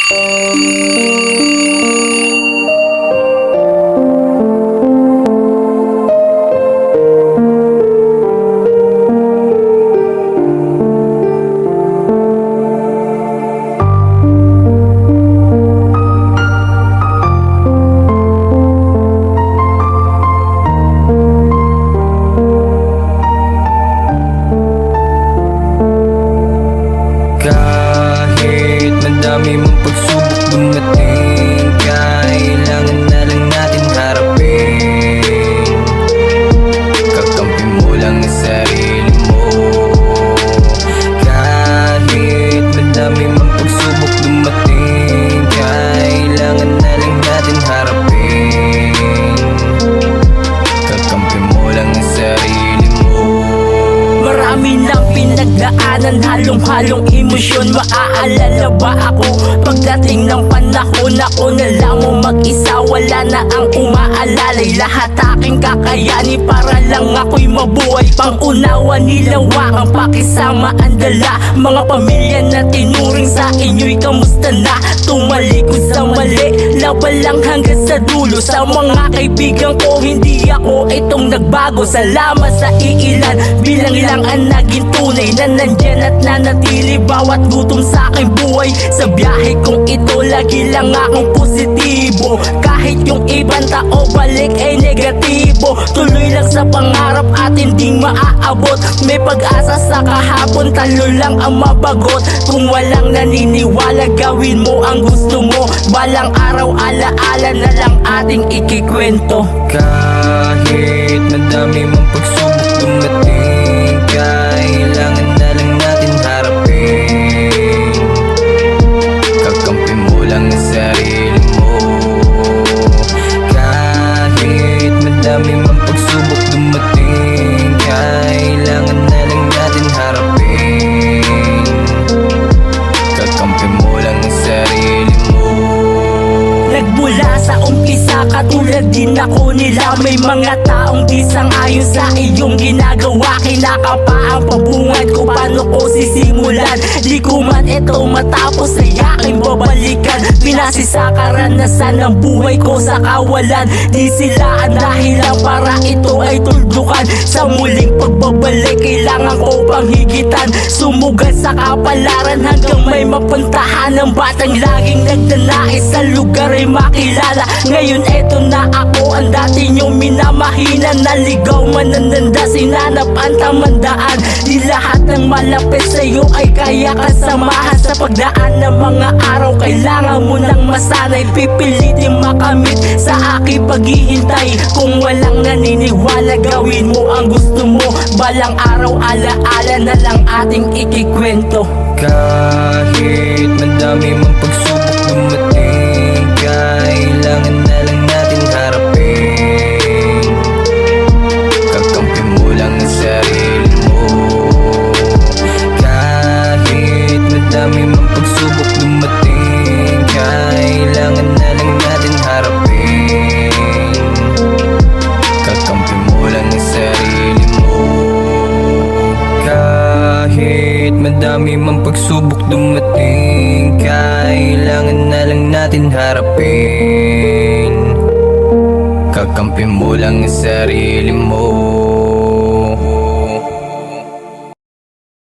Kahit madami mong pagsubok dumating, kailangan na lang natin harapin. Kakampi mo lang ang sarili mo. Kahit madami mong pagsubok dumating, kailangan na lang natin harapin. Kakampi mo lang ang sarili mo. Marami nang pinagdaanan, halong-halong emosyon. Maaalala ba ako pagdating ng panahon? Ako na lang mo mag-isa, wala na ang umaalalay. Lahat aking kakayanin para lang ako'y mabuhay. Pangunawa, nilawakang pakisama ang dala. Mga pamilya na tinuring sa inyo'y kamusta na? Tumalikod sa mali, laban lang hanggang sa dulo. Sa mga kaibigan ko, hindi ako itong nagbago. Salamat sa iilan, bilang ilang ang naging tunay na nandyan at nanatili bawat gutom sa aking buhay. Sa biyahe kong ito, lagi lang akong positibo. Kahit yung ibang tao balik ay negatibo. Tuloy lang sa pangarap at hindi maaabot. May pag-asa sa kahapon, talo lang ang mabagot. Kung walang naniniwala, gawin mo ang gusto mo. Balang araw, alaala na lang ating ikikwento. Kahit madami mong pagsubok dumating, kailangan na lang natin harapin. Kakampi mo lang ang sarili mo. Kahit madami mong pagsubok dumating, kailangan na lang natin harapin. Kakampi mo lang ang sarili mo. Nagmula sa umpisa, katulad din ako nila. May mga taong di sang-ayon sa iyong ginagawa. Kinakapa ang pabungad ko, paano ko sisimulan? Di ko man ito matapos ay aking babalikan. Pinasi sa karanasan ng buhay ko sa kawalan. Di sila ang dahilan para ito ay tuldukan. Sa muling pagbabalik, kailangan ko pang higitan. Sumugal sa kapalaran hanggang may mapuntahan. Ng batang laging nagdanais sa lugar ay makilala. Ngayon eto na ako, ang dati niyong minamahina. Naligaw man nananda, sinanap ang tamandaan. Di lahat ng malapit sa'yo ay kaya kasamahan. Sa pagdaan ng mga araw, kailangan mo nang masanay. Pipilitin makamit sa aking paghihintay. Kung walang naniniwala, gawin mo ang gusto mo. Balang araw, alaala na lang ating ikikwento. Kahit madami mong pagsubok dumating, kailangan na lang natin harapin. Kakampi mo lang ang sarili mo. Kahit madami mong pagsubok dumating, kailangan na lang natin harapin. Kakampi mo lang ang sarili mo. Kahit madami mang pagsubok dumating, kailangan na lang natin harapin. Kakampi mo lang ang sarili mo.